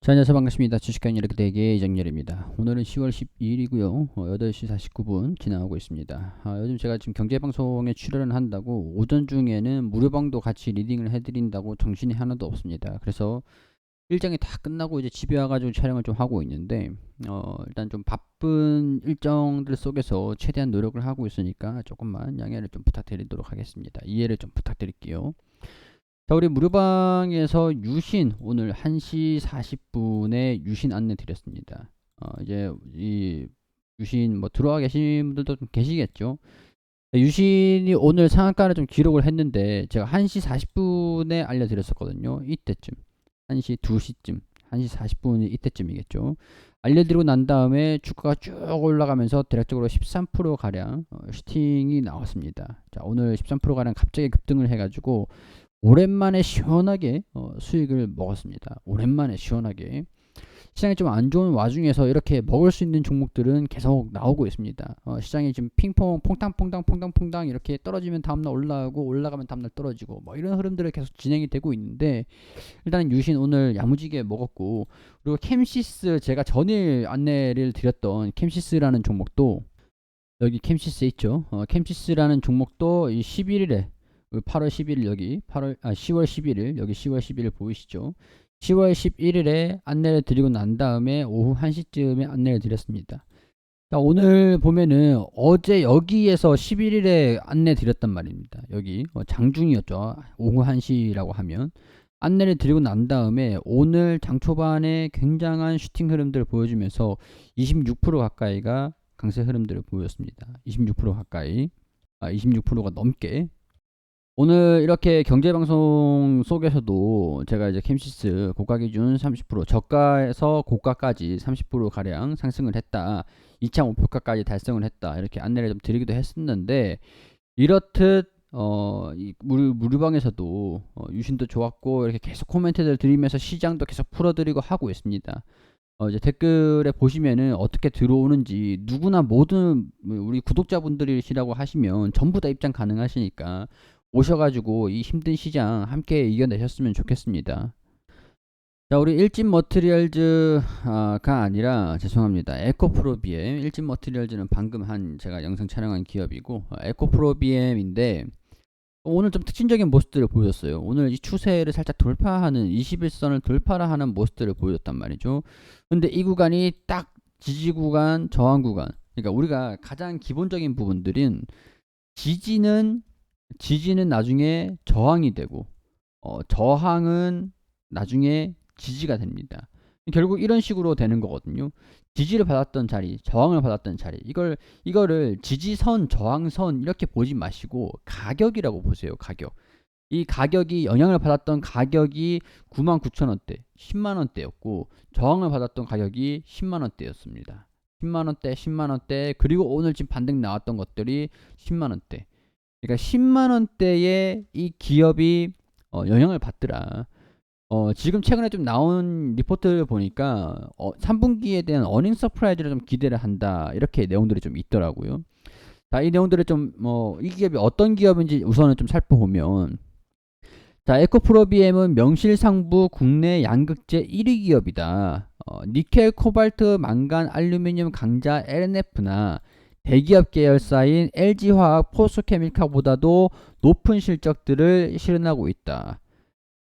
자, 안녕하세요. 반갑습니다. 주식하는 여러 대개 이정렬입니다. 오늘은 10월 12일이고요. 8시 49분 지나가고 있습니다. 요즘 제가 지금 경제방송에 출연을 한다고 오전 중에는 무료방도 같이 리딩을 해드린다고 정신이 하나도 없습니다. 그래서 일정이 다 끝나고 이제 집에 와가지고 촬영을 좀 하고 있는데 일단 좀 바쁜 일정들 속에서 최대한 노력을 하고 있으니까 조금만 양해를 좀 부탁드리도록 하겠습니다. 이해를 좀 부탁드릴게요. 자, 우리 무료방에서 유신 오늘 1시 40분에 유신 안내 드렸습니다. 이제 이 유신 뭐 들어와 계신 분들도 좀 계시겠죠. 유신이 오늘 상한가를 좀 기록을 했는데 제가 1시 40분에 알려드렸었거든요. 이때쯤 1시 2시쯤 1시 40분이 이때쯤이겠죠. 알려드리고 난 다음에 주가가 쭉 올라가면서 대략적으로 13%가량 슈팅이 나왔습니다. 자, 오늘 13%가량 갑자기 급등을 해가지고 오랜만에 시원하게 수익을 먹었습니다. 오랜만에 시원하게. 시장이 좀 안 좋은 와중에서 이렇게 먹을 수 있는 종목들은 계속 나오고 있습니다. 시장이 지금 핑퐁 퐁당퐁당 이렇게 떨어지면 다음날 올라가고 올라가면 다음날 떨어지고 뭐 이런 흐름들이 계속 진행이 되고 있는데, 일단은 유신 오늘 야무지게 먹었고, 그리고 캠시스 제가 전일 안내를 드렸던 캠시스라는 종목도 여기 캠시스 있죠. 캠시스라는 종목도 이 11일에 8월 11일 여기 10월 11일 여기 10월 11일 보이시죠? 10월 11일에 안내를 드리고 난 다음에 오후 1시쯤에 안내를 드렸습니다. 자, 오늘 보면은 어제 여기에서 11일에 안내 드렸단 말입니다. 여기 장중이었죠. 오후 1시라고 하면 안내를 드리고 난 다음에 오늘 장 초반에 굉장한 슈팅 흐름들을 보여주면서 26% 가까이가 강세 흐름들을 보였습니다. 26% 가까이 26%가 넘게. 오늘 이렇게 경제방송 속에서도 제가 이제 캠시스 고가 기준 30% 저가에서 고가까지 30% 가량 상승을 했다, 2차 목표가까지 달성을 했다, 이렇게 안내를 좀 드리기도 했었는데, 이렇듯 이 무료방에서도 유신도 좋았고 이렇게 계속 코멘트들 드리면서 시장도 계속 풀어드리고 하고 있습니다. 이제 댓글에 보시면은 어떻게 들어오는지 누구나 모든 우리 구독자분들이시라고 하시면 전부 다 입장 가능하시니까 오셔가지고 이 힘든 시장 함께 이겨내셨으면 좋겠습니다. 자, 우리 일진 머티리얼즈가 아니라 죄송합니다. 에코프로비엠. 일진 머티리얼즈는 방금 제가 영상 촬영한 기업이고, 에코프로비엠인데 오늘 좀 특징적인 모습들을 보여줬어요. 오늘 이 추세를 살짝 돌파하는 21선을 돌파를 하는 모습들을 보여줬단 말이죠. 근데 이 구간이 딱 지지 구간, 저항 구간. 그러니까 우리가 가장 기본적인 부분들은 지지는 나중에 저항이 되고 저항은 나중에 지지가 됩니다. 결국 이런 식으로 되는 거거든요. 지지를 받았던 자리, 저항을 받았던 자리, 이거를 지지선, 저항선 이렇게 보지 마시고 가격이라고 보세요. 가격. 이 가격이 영향을 받았던 가격이 99,000원대, 10만원대였고 저항을 받았던 가격이 10만원대였습니다. 10만원대, 10만원대, 그리고 오늘 지금 반등 나왔던 것들이 10만원대. 그러니까 10만원대에 이 기업이 영향을 받더라. 지금 최근에 좀 나온 리포트를 보니까 3분기에 대한 어닝 서프라이즈를 좀 기대를 한다, 이렇게 내용들이 좀 있더라고요. 자, 이 내용들을 좀 이 기업이 어떤 기업인지 우선은 좀 살펴보면, 자, 에코프로비엠은 명실상부 국내 양극재 1위 기업이다. 니켈, 코발트, 망간, 알루미늄, 강자, LNF나 대기업 계열사인 LG화학, 포스케미칼보다도 높은 실적들을 실현하고 있다.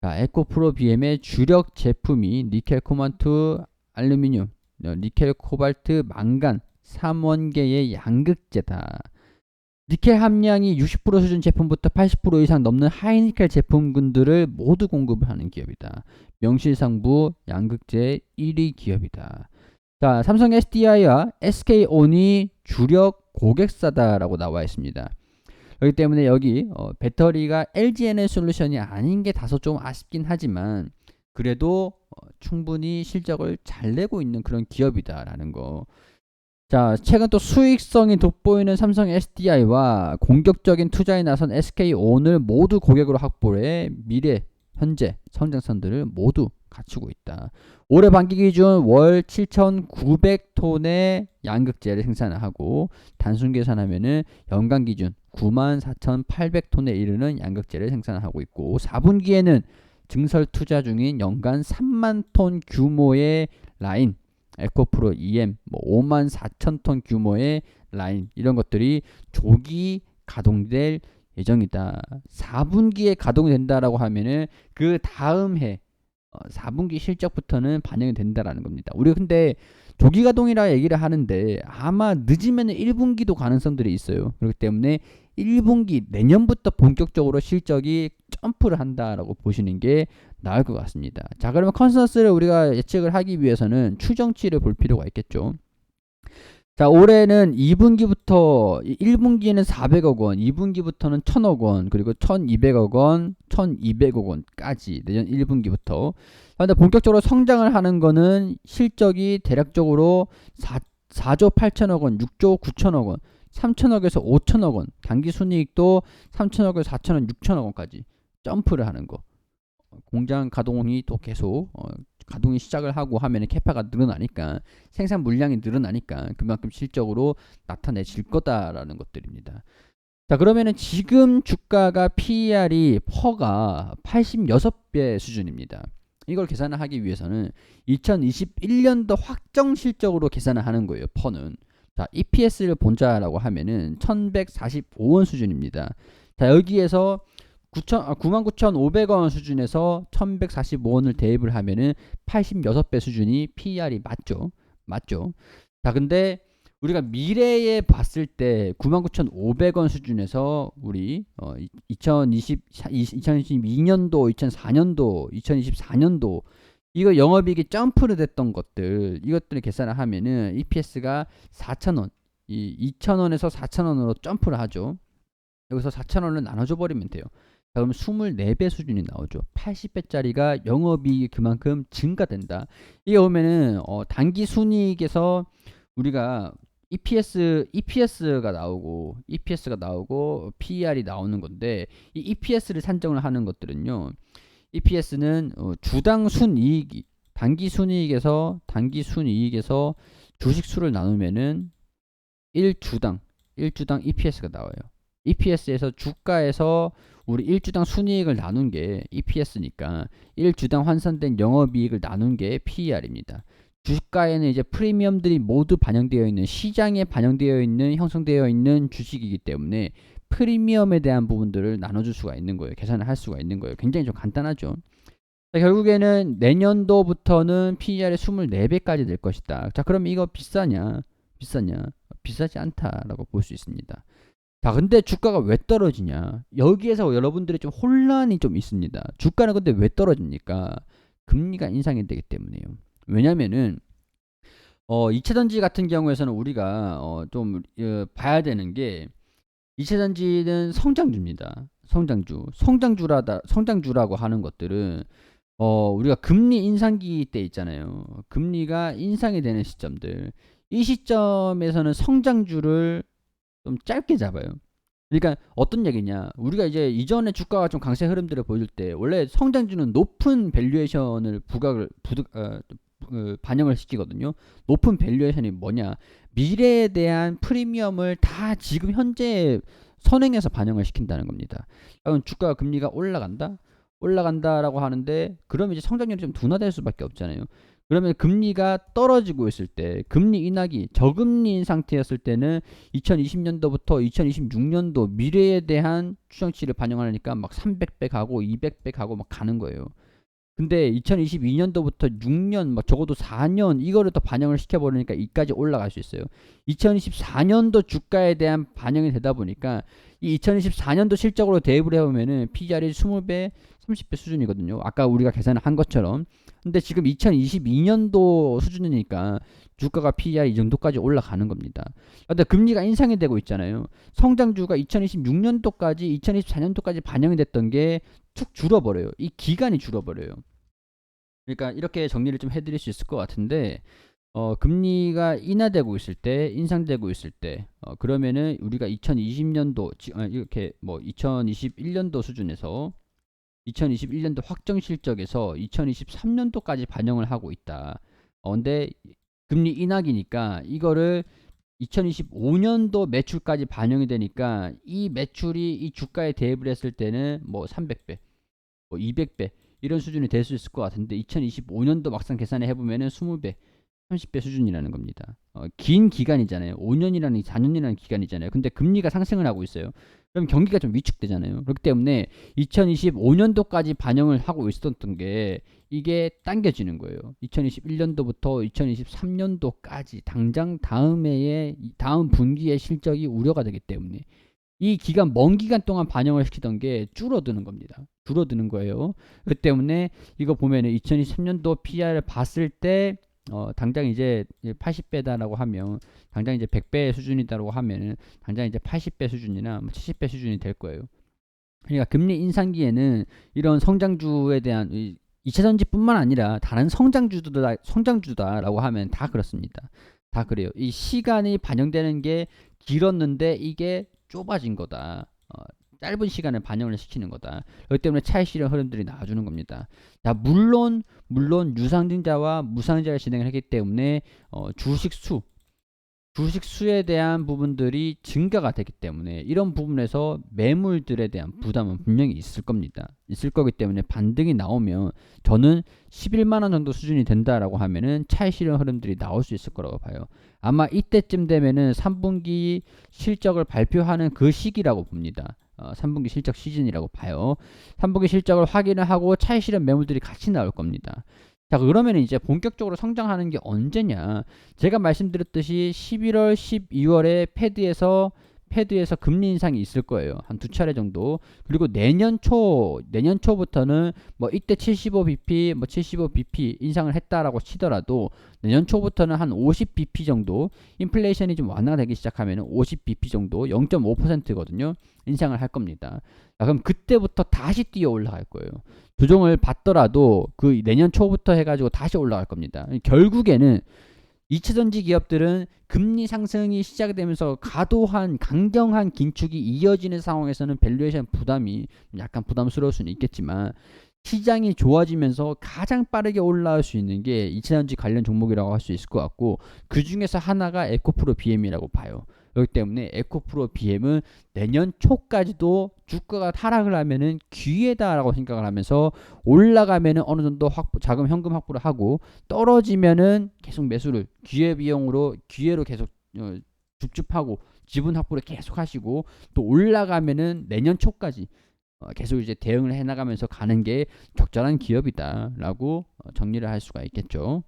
자, 에코프로비엠의 주력 제품이 니켈, 코발트, 알루미늄, 니켈, 코발트, 망간, 3원계의 양극재다. 니켈 함량이 60% 수준 제품부터 80% 이상 넘는 하이니켈 제품군들을 모두 공급을 하는 기업이다. 명실상부 양극재 1위 기업이다. 자, 삼성 SDI와 SK온이 주력 고객사다라고 나와 있습니다. 그렇기 때문에 여기 배터리가 LG에너지 솔루션이 아닌 게 다소 좀 아쉽긴 하지만 그래도 충분히 실적을 잘 내고 있는 그런 기업이다라는 거. 자, 최근 또 수익성이 돋보이는 삼성 SDI와 공격적인 투자에 나선 SK온을 모두 고객으로 확보해 미래, 현재 성장선들을 모두 갖추고 있다. 올해 반기 기준 월 7,900톤의 양극재를 생산하고 단순 계산하면은 연간 기준 94,800톤에 이르는 양극재를 생산하고 있고, 4분기에는 증설 투자 중인 연간 3만 톤 규모의 라인, 에코프로 EM, 뭐 5만 4천 톤 규모의 라인, 이런 것들이 조기 가동될 예정이다. 4분기에 가동된다라고 하면은 그 다음 해 4분기 실적부터는 반영이 된다라는 겁니다. 우리가 근데 조기 가동이라 얘기를 하는데 아마 늦으면 1분기도 가능성들이 있어요. 그렇기 때문에 1분기 내년부터 본격적으로 실적이 점프를 한다라고 보시는 게 나을 것 같습니다. 자, 그러면 컨센서스를 우리가 예측을 하기 위해서는 추정치를 볼 필요가 있겠죠. 자, 올해는 2분기부터 1분기에는 400억 원, 2분기부터는 1000억 원, 그리고 1200억 원, 1200억 원까지 내년 1분기부터. 그런데 본격적으로 성장을 하는 거는 실적이 대략적으로 4조 8천억 원, 6조 9천억 원, 3천억에서 5천억 원, 당기 순이익도 3천억에서 4천억, 6천억 원까지 점프를 하는 거. 공장 가동이 또 계속 가동이 시작을 하고 하면 캐파가 늘어나니까, 생산 물량이 늘어나니까 그만큼 실적으로 나타내질 거다라는 것들입니다. 자, 그러면은 지금 주가가 PER이 퍼가 86배 수준입니다. 이걸 계산을 하기 위해서는 2021년도 확정 실적으로 계산을 하는 거예요. 퍼는. 자, EPS를 본자라고 하면은 1145원 수준입니다. 자, 여기에서 99,500원 수준에서 1145원을 대입을 하면은 86배 수준이 PER이 맞죠. 맞죠. 자, 근데 우리가 미래에 봤을 때 99,500원 수준에서 우리 2022년도, 2004년도, 2024년도 이거 영업이익이 점프를 됐던 것들, 이것들을 계산을 하면은 EPS가 4,000원, 2,000원에서 4,000원으로 점프를 하죠. 여기서 4,000원을 나눠줘 버리면 돼요. 자, 그럼 24배 수준이 나오죠. 80배짜리가 영업이익이 그만큼 증가된다. 이게 오면은 단기 순이익에서 우리가 EPS가 나오고 PER이 나오는 건데, 이 EPS를 산정을 하는 것들은요. EPS는 주당 순이익이 단기 순이익에서 주식 수를 나누면은 1주당 EPS가 나와요. EPS에서 주가에서 우리 1주당 순이익을 나눈 게 EPS니까 1주당 환산된 영업이익을 나눈 게 PER입니다. 주가에는 이제 프리미엄들이 모두 반영되어 있는, 시장에 반영되어 있는, 형성되어 있는 주식이기 때문에 프리미엄에 대한 부분들을 나눠줄 수가 있는 거예요. 계산을 할 수가 있는 거예요. 굉장히 좀 간단하죠. 자, 결국에는 내년도부터는 PER이 24배까지 될 것이다. 자, 그럼 이거 비싸냐? 비싸지 않다라고 볼 수 있습니다. 자, 근데 주가가 왜 떨어지냐? 여기에서 여러분들이 좀 혼란이 좀 있습니다. 주가는 근데 왜 떨어집니까? 금리가 인상이 되기 때문에요. 왜냐면은 2차전지 같은 경우에서는 우리가 좀 봐야 되는 게, 2차전지는 성장주입니다. 성장주라고 하는 것들은 우리가 금리 인상기 때 있잖아요. 금리가 인상이 되는 시점들, 이 시점에서는 성장주를 좀 짧게 잡아요. 그러니까 어떤 얘기냐, 우리가 이제 이전에 주가가 좀 강세 흐름들을 보여줄 때 원래 성장주는 높은 밸류에이션을 반영을 시키거든요. 높은 밸류에이션이 뭐냐, 미래에 대한 프리미엄을 다 지금 현재 선행해서 반영을 시킨다는 겁니다. 그럼 주가 금리가 올라간다라고 하는데, 그러면 이제 성장률이 좀 둔화될 수밖에 없잖아요. 그러면 금리가 떨어지고 있을 때, 금리 인하기 저금리인 상태였을 때는 2020년도부터 2026년도 미래에 대한 추정치를 반영하려니까 막 300배 가고 200배 가고 막 가는 거예요. 근데 2022년도부터 6년, 막 적어도 4년 이거를 더 반영을 시켜버리니까 이까지 올라갈 수 있어요. 2024년도 주가에 대한 반영이 되다 보니까 이 2024년도 실적으로 대입을 해보면은 PER이 20배, 30배 수준이거든요. 아까 우리가 계산을 한 것처럼. 근데 지금 2022년도 수준이니까 주가가 PER이 이 정도까지 올라가는 겁니다. 근데 금리가 인상이 되고 있잖아요. 성장주가 2026년도까지, 2024년도까지 반영이 됐던 게 툭 줄어버려요. 이 기간이 줄어버려요. 그러니까 이렇게 정리를 좀 해드릴 수 있을 것 같은데, 금리가 인하되고 있을 때, 인상되고 있을 때, 그러면은 우리가 2020년도, 이렇게 뭐 2021년도 수준에서 2021년도 확정 실적에서 2023년도까지 반영을 하고 있다. 근데 금리 인하기니까 이거를 2025년도 매출까지 반영이 되니까 이 매출이 이 주가에 대입을 했을 때는 뭐 300배, 뭐 200배 이런 수준이 될 수 있을 것 같은데 2025년도 막상 계산해 보면은 20배 30배 수준이라는 겁니다. 긴 기간이잖아요. 5년이라는 4년이라는 기간이잖아요. 근데 금리가 상승을 하고 있어요. 그럼 경기가 좀 위축되잖아요. 그렇기 때문에 2025년도까지 반영을 하고 있었던 게 이게 당겨지는 거예요. 2021년도부터 2023년도까지 당장 다음 해에 다음 분기의 실적이 우려가 되기 때문에 이 기간 먼 기간 동안 반영을 시키던 게 줄어드는 겁니다. 줄어드는 거예요. 그렇기 때문에 이거 보면은 2023년도 PR을 봤을 때 당장 이제 80배다라고 하면 당장 이제 100배 수준이다라고 하면은 당장 이제 80배 수준이나 70배 수준이 될 거예요. 그러니까 금리 인상기에는 이런 성장주에 대한 2차전지뿐만 아니라 다른 성장주다라고 하면 다 그렇습니다. 다 그래요. 이 시간이 반영되는 게 길었는데 이게 좁아진 거다. 짧은 시간을 반영을 시키는 거다. 그렇기 때문에 차익 실현 흐름들이 나와주는 겁니다. 자, 물론 유상증자와 무상증자를 진행을 했기 때문에 주식 수에 대한 부분들이 증가가 되기 때문에 이런 부분에서 매물들에 대한 부담은 분명히 있을 겁니다. 있을 거기 때문에 반등이 나오면 저는 11만 원 정도 수준이 된다라고 하면은 차익 실현 흐름들이 나올 수 있을 거라고 봐요. 아마 이때쯤 되면은 3분기 실적을 발표하는 그 시기라고 봅니다. 3분기 실적 시즌이라고 봐요. 3분기 실적을 확인을 하고 차익 실현 매물들이 같이 나올 겁니다. 자, 그러면 이제 본격적으로 성장하는 게 언제냐? 제가 말씀드렸듯이 11월, 12월에 패드에서 금리 인상이 있을 거예요. 한 두 차례 정도. 그리고 내년 초부터는 뭐 이때 75bp, 뭐 75bp 인상을 했다라고 치더라도 내년 초부터는 한 50bp 정도, 인플레이션이 좀 완화되기 시작하면 50bp 정도, 0.5%거든요. 인상을 할 겁니다. 자, 그럼 그때부터 다시 뛰어 올라갈 거예요. 조정을 받더라도 그 내년 초부터 해가지고 다시 올라갈 겁니다. 결국에는 2차전지 기업들은 금리 상승이 시작되면서 과도한 강경한 긴축이 이어지는 상황에서는 밸류에이션 부담이 약간 부담스러울 수는 있겠지만 시장이 좋아지면서 가장 빠르게 올라올 수 있는 게 2차전지 관련 종목이라고 할 수 있을 것 같고, 그 중에서 하나가 에코프로 BM이라고 봐요. 그렇기 때문에 에코프로 BM은 내년 초까지도 주가가 하락을 하면은 기회다라고 생각을 하면서 올라가면은 어느 정도 자금 현금 확보를 하고, 떨어지면은 계속 매수를 기회로 계속 줍줍하고 지분 확보를 계속 하시고, 또 올라가면은 내년 초까지 계속 이제 대응을 해나가면서 가는 게 적절한 기업이다라고 정리를 할 수가 있겠죠.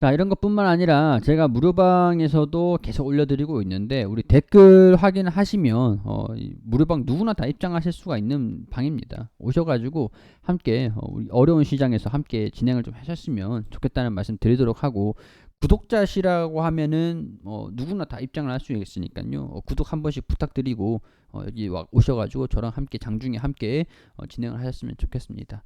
자, 이런 것뿐만 아니라 제가 무료방에서도 계속 올려드리고 있는데, 우리 댓글 확인하시면 무료방 누구나 다 입장하실 수가 있는 방입니다. 오셔가지고 함께 우리 어려운 시장에서 함께 진행을 좀 하셨으면 좋겠다는 말씀 드리도록 하고, 구독자시라고 하면은 누구나 다 입장을 할 수 있으니까요. 구독 한 번씩 부탁드리고 여기 오셔가지고 저랑 함께 장중에 함께 진행을 하셨으면 좋겠습니다.